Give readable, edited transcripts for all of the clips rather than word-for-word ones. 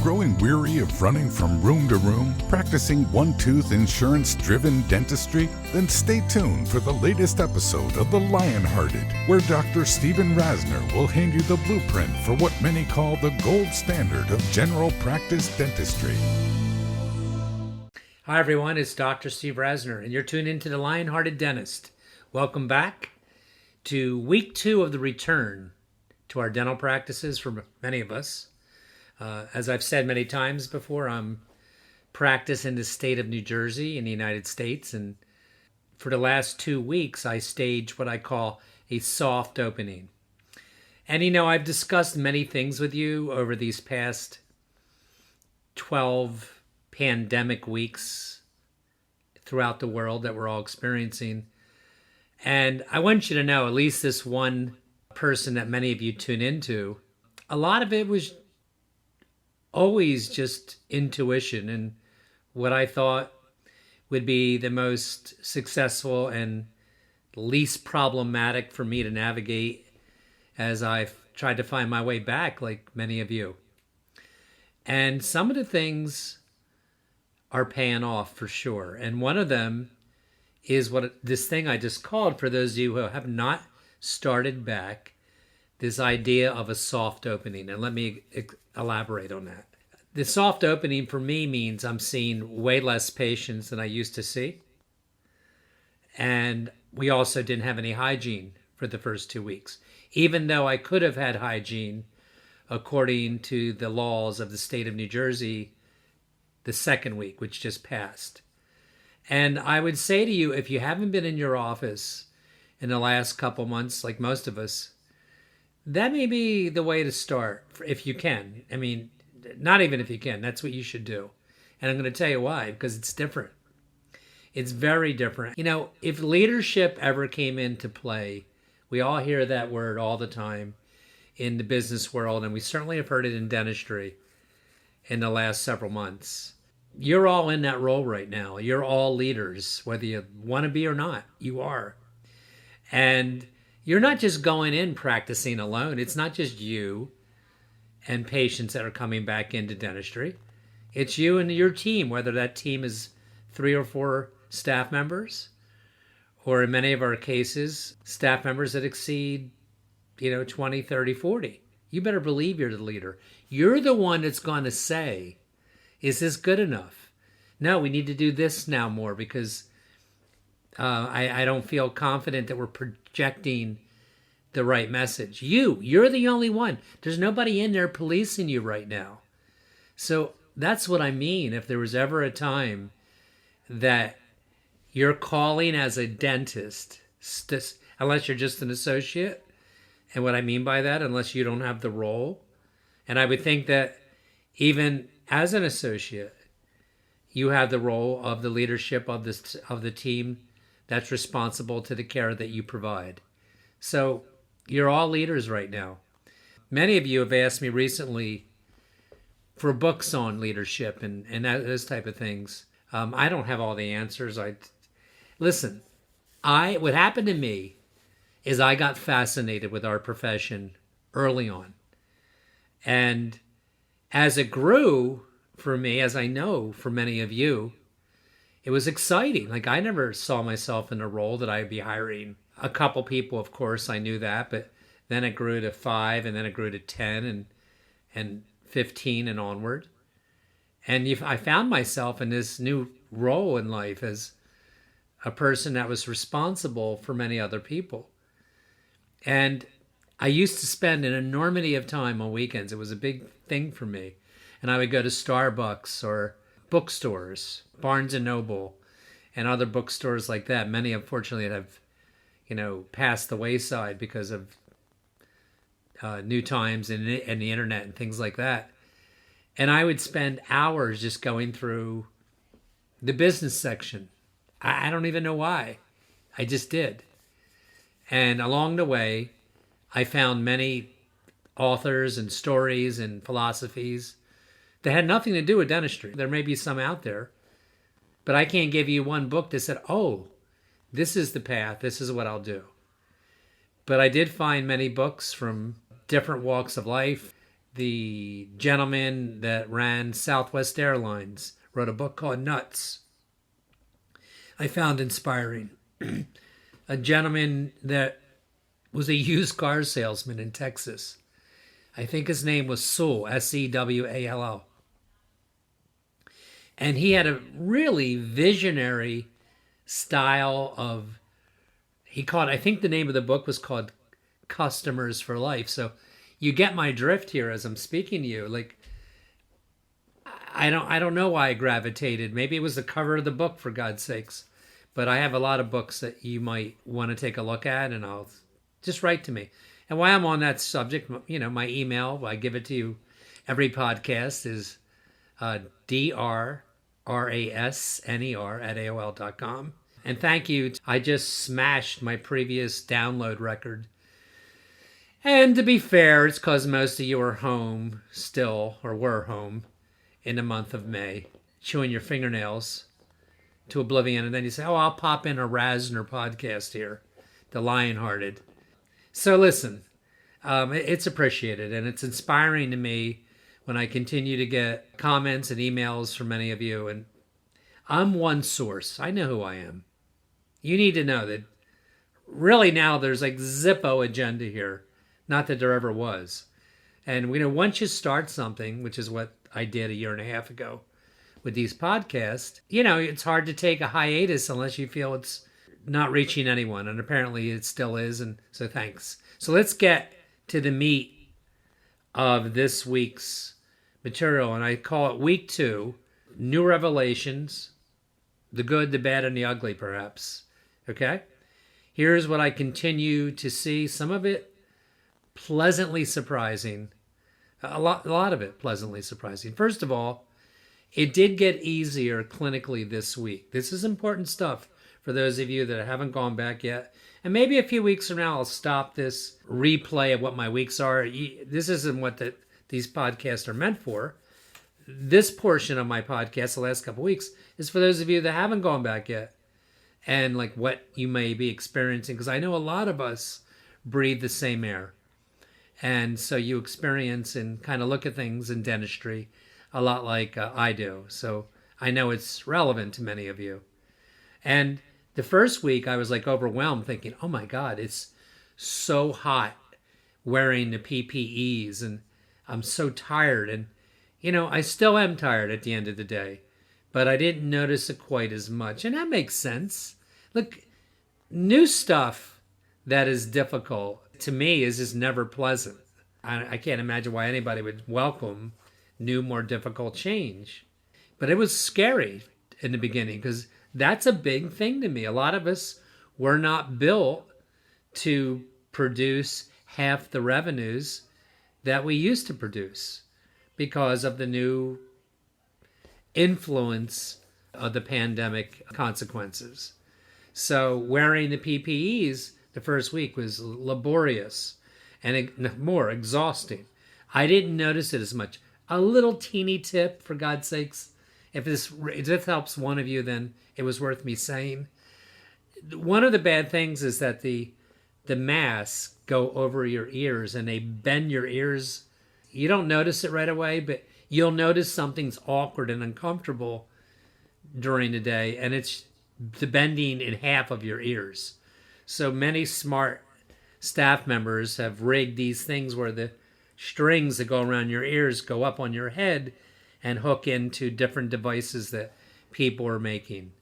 growing weary of running from room to room, practicing one-tooth insurance-driven dentistry? Then stay tuned for the latest episode of The Lionhearted, where Dr. Stephen Rasner will hand you the blueprint for what many call the gold standard of general practice dentistry. Hi everyone, it's Dr. Steve Rasner, and you're tuned into The Lionhearted Dentist. Welcome back to week 2 of the return to our dental practices for many of us. As I've said many times before, I'm practicing in the state of New Jersey in the United States, and for the last 2 weeks I staged what I call a soft opening. And I've discussed many things with you over these past 12 pandemic weeks throughout the world that we're all experiencing. And I want you to know, at least this one person that many of you tune into, a lot of it was always just intuition and what I thought would be the most successful and least problematic for me to navigate as I've tried to find my way back, like many of you. And some of the things are paying off for sure. And one of them is this thing I just called, for those of you who have not started back, this idea of a soft opening. And let me elaborate on that. The soft opening for me means I'm seeing way less patients than I used to see. And we also didn't have any hygiene for the first 2 weeks, even though I could have had hygiene according to the laws of the state of New Jersey the second week, which just passed. And I would say to you, if you haven't been in your office in the last couple months, like most of us, that may be the way to start, if you can. I mean, not even if you can, that's what you should do. And I'm going to tell you why, because it's different. It's very different. If leadership ever came into play, we all hear that word all the time in the business world, and we certainly have heard it in dentistry in the last several months. You're all in that role right now. You're all leaders, whether you want to be or not, you are. And you're not just going in practicing alone. It's not just you and patients that are coming back into dentistry. It's you and your team, whether that team is 3 or 4 staff members, or in many of our cases, staff members that exceed 20, 30, 40. You better believe you're the leader. You're the one that's going to say, is this good enough? No, we need to do this now more because I don't feel confident that we're projecting the right message. You're the only one. There's nobody in there policing you right now. So that's what I mean. If there was ever a time that you're calling as a dentist, unless you're just an associate, and what I mean by that, unless you don't have the role, and I would think that even as an associate, you have the role of the leadership of the team that's responsible to the care that you provide. So you're all leaders right now. Many of you have asked me recently for books on leadership and those type of things. I don't have all the answers. Listen, what happened to me is I got fascinated with our profession early on. And as it grew for me, as I know for many of you, it was exciting. Like, I never saw myself in a role that I'd be hiring a couple people. Of course, I knew that, but then it grew to 5, and then it grew to 10 and 15 and onward. And I found myself in this new role in life as a person that was responsible for many other people. And I used to spend an enormity of time on weekends. It was a big thing for me. And I would go to Starbucks or bookstores, Barnes & Noble, and other bookstores like that. Many, unfortunately, have, passed the wayside because of new times and the internet and things like that. And I would spend hours just going through the business section. I don't even know why. I just did. And along the way, I found many authors and stories and philosophies that had nothing to do with dentistry. There may be some out there, but I can't give you one book that said, oh, this is the path, this is what I'll do. But I did find many books from different walks of life, The gentleman that ran Southwest Airlines wrote a book called Nuts. I found inspiring. A gentleman that was a used car salesman in Texas. I think his name was Sewell, Sewall. And he had a really visionary style of, I think the name of the book was called Customers for Life. So you get my drift here as I'm speaking to you. Like, I don't know why I gravitated. Maybe it was the cover of the book, for God's sakes. But I have a lot of books that you might want to take a look at, and I'll just write to me. And while I'm on that subject, my email, I give it to you every podcast, is drrasner@aol.com. And thank you. I just smashed my previous download record. And to be fair, it's because most of you are home still, or were home, in the month of May, chewing your fingernails to oblivion. And then you say, oh, I'll pop in a Rasner podcast here, the Lionhearted. So listen, it's appreciated, and it's inspiring to me when I continue to get comments and emails from many of you. And I'm one source. I know who I am. You need to know that really now there's like Zippo agenda here. Not that there ever was. And once you start something, which is what I did a year and a half ago with these podcasts, it's hard to take a hiatus unless you feel it's not reaching anyone. And apparently it still is. And so thanks. So let's get to the meat of this week's material. And I call it week 2, new revelations, the good, the bad, and the ugly, perhaps. Okay? Here's what I continue to see. Some of it pleasantly surprising. A lot of it pleasantly surprising. First of all, it did get easier clinically this week. This is important stuff for those of you that haven't gone back yet. And maybe a few weeks from now, I'll stop this replay of what my weeks are. This isn't what these podcasts are meant for. This portion of my podcast, the last couple of weeks, is for those of you that haven't gone back yet and like what you may be experiencing. Because I know a lot of us breathe the same air. And so you experience and kind of look at things in dentistry a lot like I do. So I know it's relevant to many of you. And the first week I was like overwhelmed thinking, oh my God, it's so hot wearing the PPEs and I'm so tired. And, I still am tired at the end of the day, but I didn't notice it quite as much. And that makes sense. Look, new stuff that is difficult to me is just never pleasant. I can't imagine why anybody would welcome new, more difficult change. But it was scary in the beginning because that's a big thing to me. A lot of us were not built to produce half the revenues that we used to produce because of the new influence of the pandemic consequences. So wearing the PPEs the first week was laborious and more exhausting. I didn't notice it as much. A little teeny tip, for God's sakes. If this helps one of you, then it was worth me saying. One of the bad things is that the masks go over your ears and they bend your ears. You don't notice it right away, but you'll notice something's awkward and uncomfortable during the day, and it's the bending in half of your ears. So many smart staff members have rigged these things where the strings that go around your ears go up on your head and hook into different devices that people are making.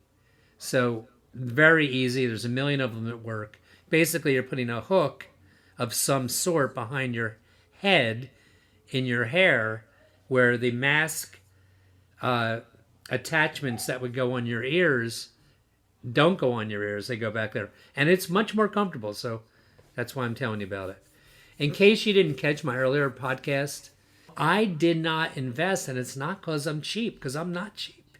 So very easy. There's a million of them that work. Basically, you're putting a hook of some sort behind your head in your hair where the mask attachments that would go on your ears don't go on your ears. They go back there. And it's much more comfortable. So that's why I'm telling you about it. In case you didn't catch my earlier podcast, I did not invest, and it's not because I'm cheap, because I'm not cheap.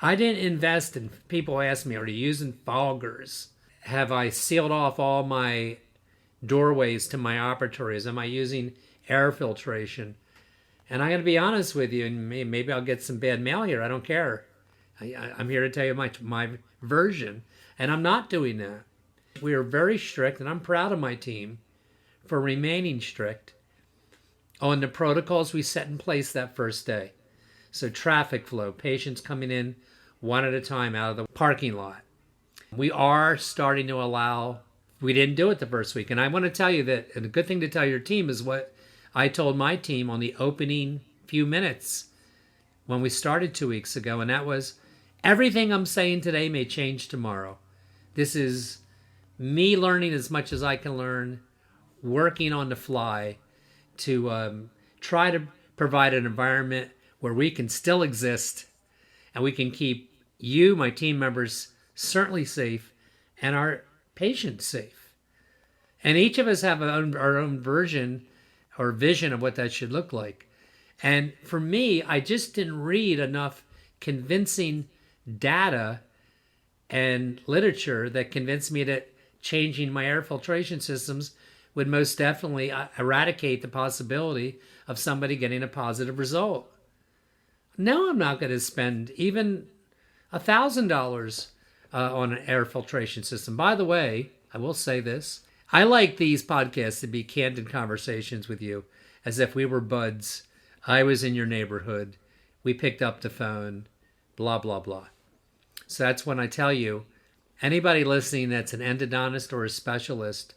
I didn't invest in, people ask me, are you using foggers? Have I sealed off all my doorways to my operatories? Am I using air filtration? And I'm going to be honest with you, and maybe I'll get some bad mail here. I don't care. I'm here to tell you my version, and I'm not doing that. We are very strict, and I'm proud of my team for remaining strict on the protocols we set in place that first day. So traffic flow, patients coming in one at a time out of the parking lot. We are starting to allow, we didn't do it the first week. And I want to tell you that, and a good thing to tell your team is what I told my team on the opening few minutes when we started 2 weeks ago. And that was, everything I'm saying today may change tomorrow. This is me learning as much as I can learn, working on the fly to try to provide an environment where we can still exist and we can keep you, my team members, certainly safe and our patients safe. And each of us have our own version or vision of what that should look like. And for me, I just didn't read enough convincing data and literature that convinced me that changing my air filtration systems would most definitely eradicate the possibility of somebody getting a positive result. No, I'm not going to spend even $1,000 on an air filtration system. By the way, I will say this. I like these podcasts to be candid conversations with you as if we were buds. I was in your neighborhood. We picked up the phone, blah, blah, blah. So that's when I tell you, anybody listening that's an endodontist or a specialist,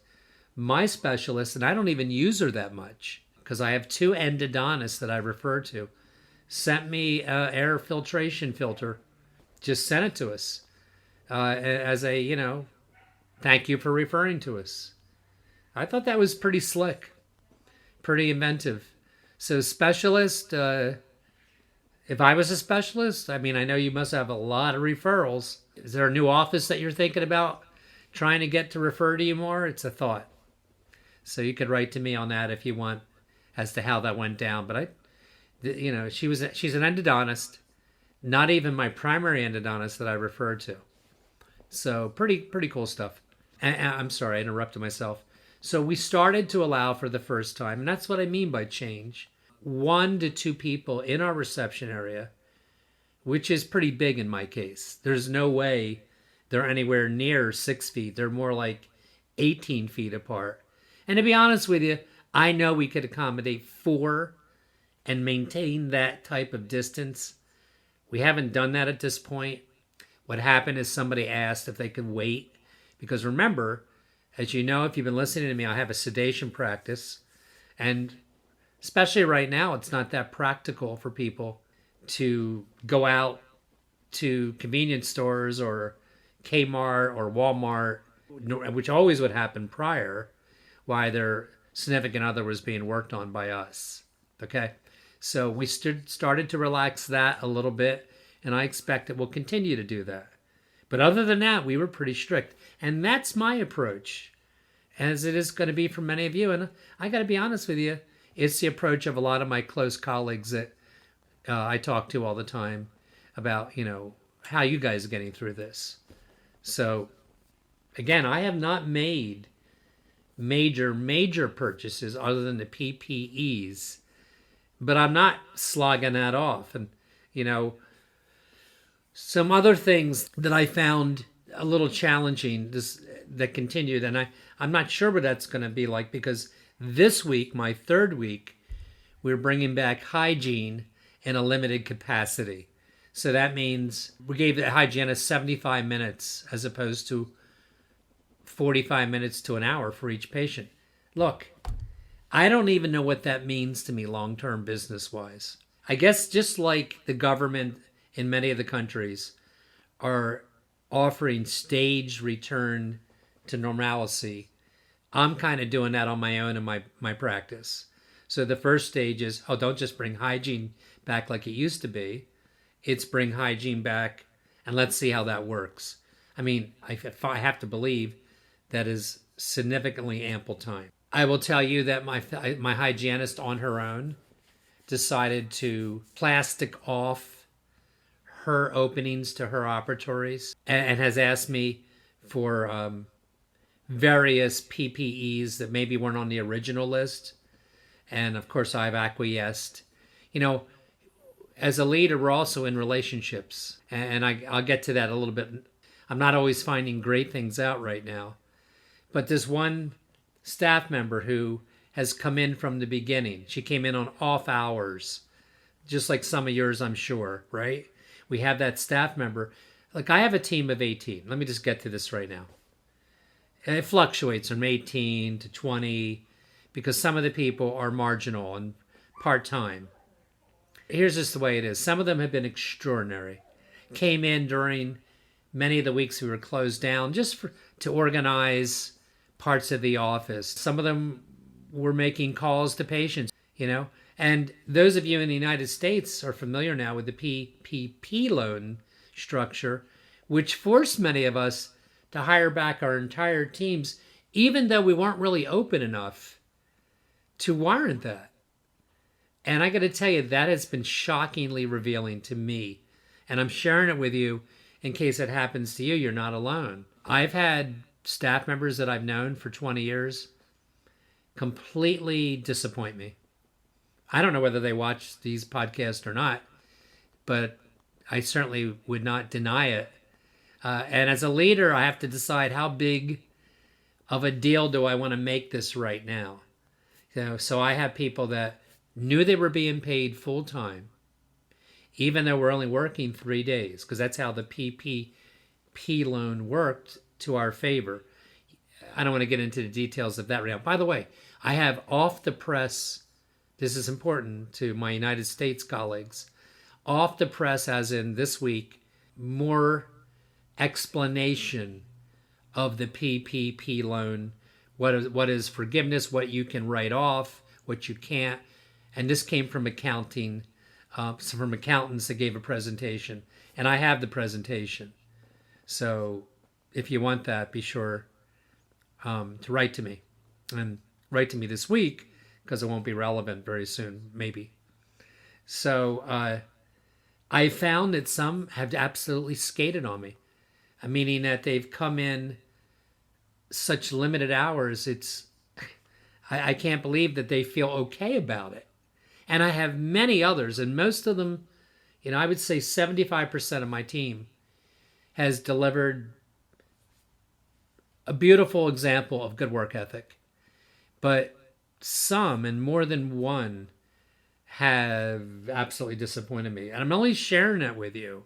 my specialist, and I don't even use her that much because I have 2 endodontists that I refer to, sent me an air filtration filter, just sent it to us as a, thank you for referring to us. I thought that was pretty slick, pretty inventive. So specialist, if I was a specialist, I mean, I know you must have a lot of referrals. Is there a new office that you're thinking about trying to get to refer to you more? It's a thought. So you could write to me on that if you want as to how that went down. But she's an endodontist, not even my primary endodontist that I referred to. So pretty cool stuff. And I'm sorry, I interrupted myself. So we started to allow for the first time, and that's what I mean by change, 1 to 2 people in our reception area, which is pretty big in my case. There's no way they're anywhere near 6 feet. They're more like 18 feet apart. And to be honest with you, I know we could accommodate 4 and maintain that type of distance. We haven't done that at this point. What happened is somebody asked if they could wait. Because remember, as you know, if you've been listening to me, I have a sedation practice. And especially right now, it's not that practical for people to go out to convenience stores or Kmart or Walmart, which always would happen prior, while their significant other was being worked on by us. Okay? So we started to relax that a little bit, and I expect that we'll continue to do that. But other than that, we were pretty strict. And that's my approach, as it is going to be for many of you. And I got to be honest with you, it's the approach of a lot of my close colleagues that I talk to all the time about, how you guys are getting through this. So, again, I have not made major purchases other than the PPEs, but I'm not slogging that off. And, some other things that I found a little challenging that continued, and I'm not sure what that's going to be like, because this week, my 3rd week, we're bringing back hygiene in a limited capacity. So that means we gave the hygienist 75 minutes as opposed to 45 minutes to an hour for each patient. Look, I don't even know what that means to me long-term business-wise. I guess just like the government in many of the countries are offering staged return to normalcy, I'm kind of doing that on my own in my practice. So the first stage is, don't just bring hygiene back like it used to be. It's bring hygiene back and let's see how that works. I mean, I have to believe that is significantly ample time. I will tell you that my hygienist on her own decided to plastic off her openings to her operatories and has asked me for various PPEs that maybe weren't on the original list. And of course, I've acquiesced. As a leader, we're also in relationships. And I'll get to that a little bit. I'm not always finding great things out right now. But there's one staff member who has come in from the beginning. She came in on off hours, just like some of yours, I'm sure, right? We have that staff member. Like I have a team of 18. Let me just get to this right now. And it fluctuates from 18 to 20 because some of the people are marginal and part-time. Here's just the way it is. Some of them have been extraordinary. Came in during many of the weeks we were closed down to organize parts of the office. Some of them were making calls to patients, And those of you in the United States are familiar now with the PPP loan structure, which forced many of us to hire back our entire teams, even though we weren't really open enough to warrant that. And I got to tell you, that has been shockingly revealing to me. And I'm sharing it with you in case it happens to you. You're not alone. I've had staff members that I've known for 20 years completely disappoint me. I don't know whether they watch these podcasts or not, but I certainly would not deny it. And as a leader, I have to decide how big of a deal do I want to make this right now. So I have people that knew they were being paid full time, even though we're only working 3 days, because that's how the PPP loan worked to our favor. I don't want to get into the details of that right now. By the way, I have off the press, this is important to my United States colleagues, off the press as in this week, more explanation of the PPP loan, what is forgiveness, what you can write off, what you can't. And this came from accounting, from accountants that gave a presentation. And I have the presentation. So if you want that, be sure to write to me. And write to me this week, because it won't be relevant very soon, maybe. So I found that some have absolutely skated on me, meaning that they've come in such limited hours. I can't believe that they feel okay about it. And I have many others, and most of them, I would say 75% of my team has delivered a beautiful example of good work ethic. But some, and more than one, have absolutely disappointed me. And I'm only sharing that with you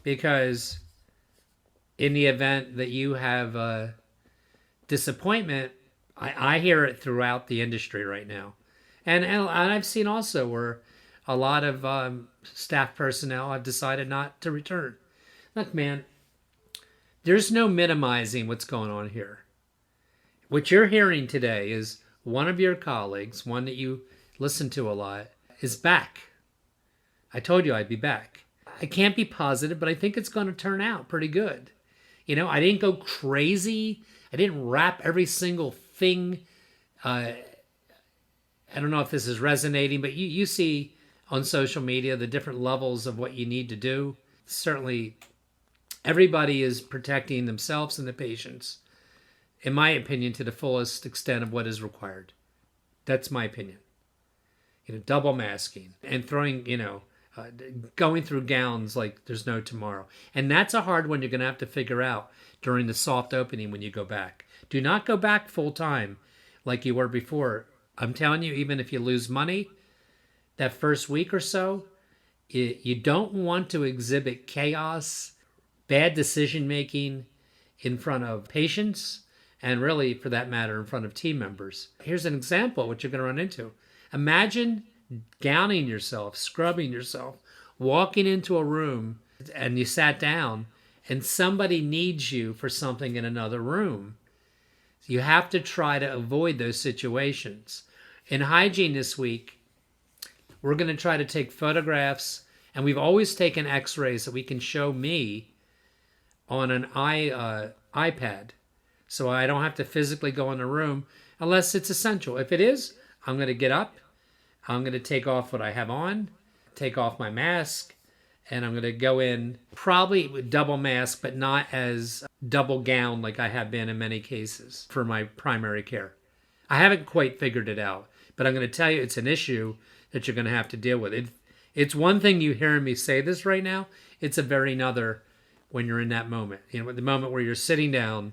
because in the event that you have a disappointment, I hear it throughout the industry right now. And I've seen also where a lot of staff personnel have decided not to return. Look, man, there's no minimizing what's going on here. What you're hearing today is one of your colleagues, one that you listen to a lot, is back. I told you I'd be back. I can't be positive, but I think it's going to turn out pretty good. I didn't go crazy. I didn't wrap every single thing. I don't know if this is resonating, but you see on social media the different levels of what you need to do. Certainly, everybody is protecting themselves and the patients, in my opinion, to the fullest extent of what is required. That's my opinion. Double masking and throwing, going through gowns like there's no tomorrow. And that's a hard one you're going to have to figure out during the soft opening when you go back. Do not go back full time like you were before. I'm telling you, even if you lose money, that first week or so, you don't want to exhibit chaos, bad decision making in front of patients, and really, for that matter, in front of team members. Here's an example of what you're going to run into. Imagine gowning yourself, scrubbing yourself, walking into a room, and you sat down, and somebody needs you for something in another room. You have to try to avoid those situations. In hygiene this week, we're going to try to take photographs, and we've always taken x-rays that we can show me on an iPad, so I don't have to physically go in the room unless it's essential. If it is, I'm going to get up, I'm going to take off what I have on, take off my mask, and I'm going to go in probably with double mask, but not as double gown like I have been in many cases for my primary care. I haven't quite figured it out, but I'm going to tell you it's an issue that you're going to have to deal with. It's one thing you hearing me say this right now. It's a very another when you're in that moment. The moment where you're sitting down,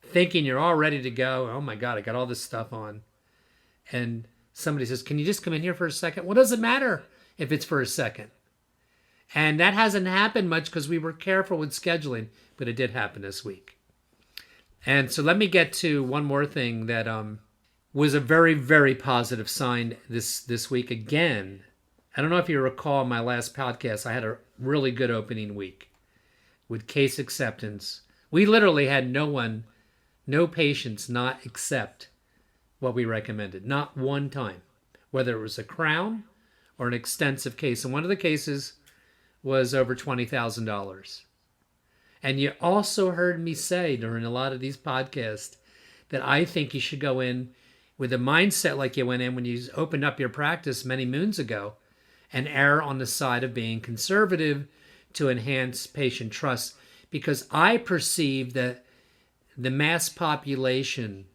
thinking you're all ready to go. Oh my God, I got all this stuff on. and somebody says, "Can you just come in here for a second?" What does it matter if it's for a second? And that hasn't happened much because we were careful with scheduling, but it did happen this week. And so let me get to one more thing that was a very, very positive sign this week. Again, I don't know if you recall my last podcast, I had a really good opening week with case acceptance. We literally had no patients not accept what we recommended. Not one time. Whether it was a crown or an extensive case. And one of the cases was over $20,000. And you also heard me say during a lot of these podcasts that I think you should go in with a mindset like you went in when you opened up your practice many moons ago and err on the side of being conservative to enhance patient trust. Because I perceive that the mass population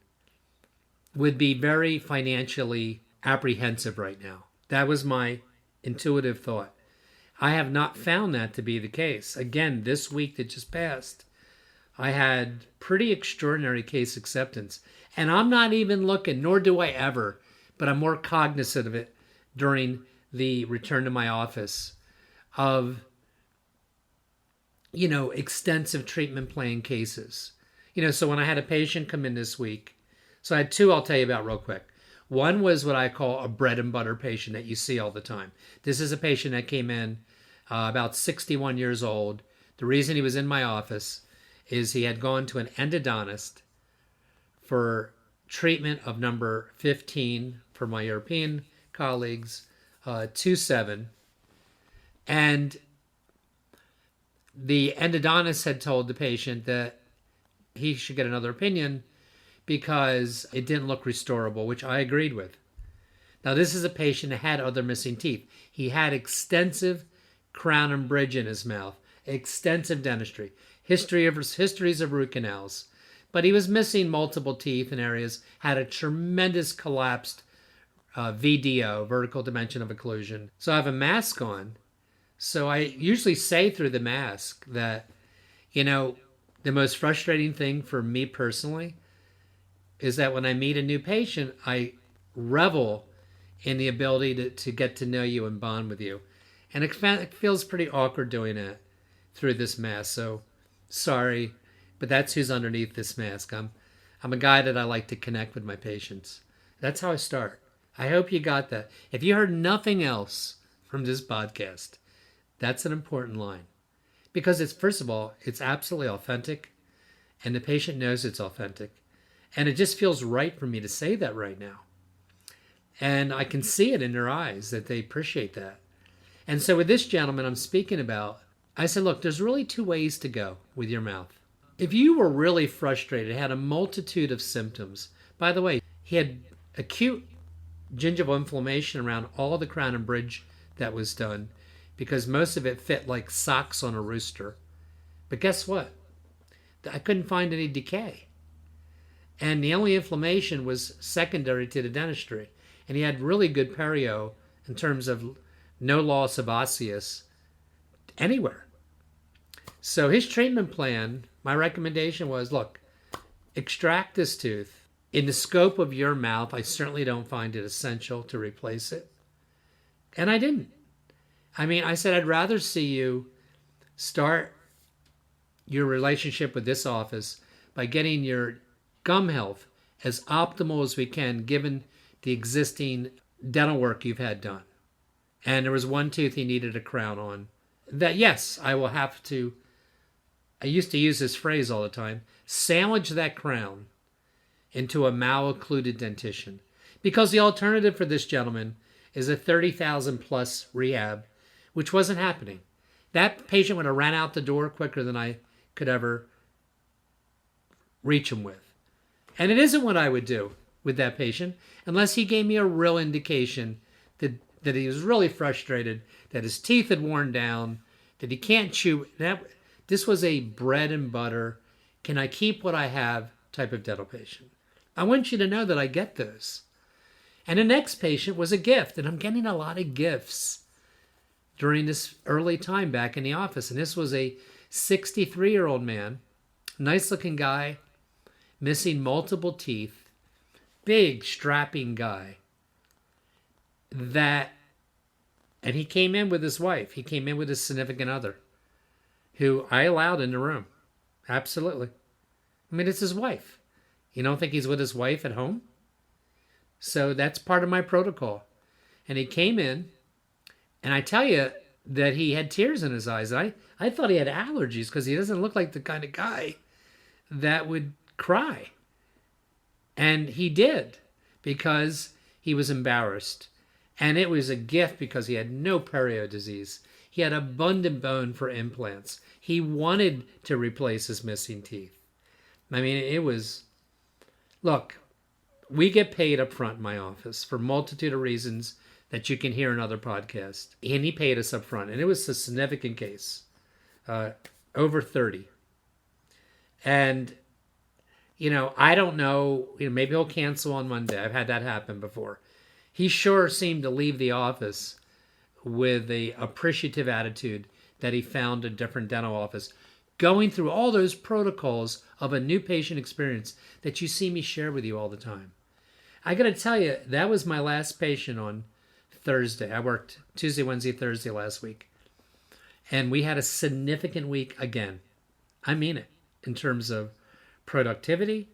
would be very financially apprehensive right now. That was my intuitive thought. I have not found that to be the case. Again, this week that just passed, I had pretty extraordinary case acceptance. And I'm not even looking, nor do I ever, but I'm more cognizant of it during the return to my office of, extensive treatment plan cases. So when I had a patient come in this week, so I had two I'll tell you about real quick. One was what I call a bread and butter patient that you see all the time. This is a patient that came in about 61 years old. The reason he was in my office is he had gone to an endodontist for treatment of number 15 for my European colleagues, 27. And the endodontist had told the patient that he should get another opinion because it didn't look restorable, which I agreed with. Now, this is a patient that had other missing teeth. He had extensive crown and bridge in his mouth, extensive dentistry, histories of root canals, but he was missing multiple teeth in areas, had a tremendous collapsed VDO, vertical dimension of occlusion. So I have a mask on. So I usually say through the mask that, the most frustrating thing for me personally is that when I meet a new patient, I revel in the ability to get to know you and bond with you. And it feels pretty awkward doing that through this mask. So sorry, but that's who's underneath this mask. I'm a guy that I like to connect with my patients. That's how I start. I hope you got that. If you heard nothing else from this podcast, that's an important line. Because first of all, it's absolutely authentic, and the patient knows it's authentic. And it just feels right for me to say that right now. And I can see it in their eyes that they appreciate that. And so with this gentleman I'm speaking about, I said, look, there's really two ways to go with your mouth. If you were really frustrated, had a multitude of symptoms, by the way, he had acute gingival inflammation around all the crown and bridge that was done because most of it fit like socks on a rooster. But guess what? I couldn't find any decay. And the only inflammation was secondary to the dentistry. And he had really good perio in terms of no loss of osseous anywhere. So his treatment plan, my recommendation was, look, extract this tooth. In the scope of your mouth, I certainly don't find it essential to replace it. And I didn't. I said, I'd rather see you start your relationship with this office by getting your gum health as optimal as we can given the existing dental work you've had done. And there was one tooth he needed a crown on. That, yes, I will have to, I used to use this phrase all the time, sandwich that crown into a mal-occluded dentition. Because the alternative for this gentleman is a $30,000 plus rehab, which wasn't happening. That patient would have ran out the door quicker than I could ever reach him with. And it isn't what I would do with that patient unless he gave me a real indication that he was really frustrated, that his teeth had worn down, that he can't chew. This was a bread and butter, can I keep what I have type of dental patient. I want you to know that I get those. And the next patient was a gift, and I'm getting a lot of gifts during this early time back in the office. And this was a 63-year-old man, nice-looking guy, missing multiple teeth, big, strapping guy. that, and he came in with his wife. He came in with his significant other, who I allowed in the room. Absolutely. I mean, it's his wife. You don't think he's with his wife at home? So that's part of my protocol. And he came in, and I tell you that he had tears in his eyes. I thought he had allergies because he doesn't look like the kind of guy that would cry. And he did, because he was embarrassed. And it was a gift because he had no perio disease. He had abundant bone for implants. He wanted to replace his missing teeth. I mean, it was... Look, we get paid up front in my office for a multitude of reasons that you can hear in other podcasts. And he paid us up front. And it was a significant case. Over 30. And, I don't know. Maybe he'll cancel on Monday. I've had that happen before. He sure seemed to leave the office with a appreciative attitude that he found a different dental office, going through all those protocols of a new patient experience that you see me share with you all the time. I got to tell you, that was my last patient on Thursday. I worked Tuesday, Wednesday, Thursday last week. And we had a significant week again. I mean it, in terms of productivity,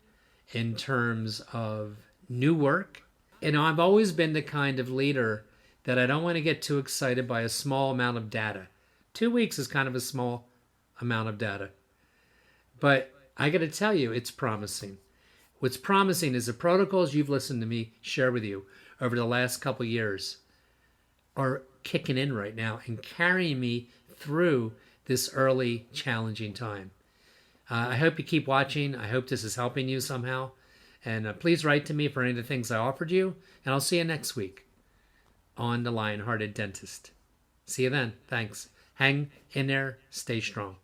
in terms of new work. I've always been the kind of leader that I don't want to get too excited by a small amount of data. 2 weeks is kind of a small amount of data. But I got to tell you, it's promising. What's promising is the protocols you've listened to me share with you over the last couple years are kicking in right now and carrying me through this early, challenging time. I hope you keep watching. I hope this is helping you somehow. And please write to me for any of the things I offered you. And I'll see you next week on the Lionhearted Dentist. See you then. Thanks. Hang in there. Stay strong.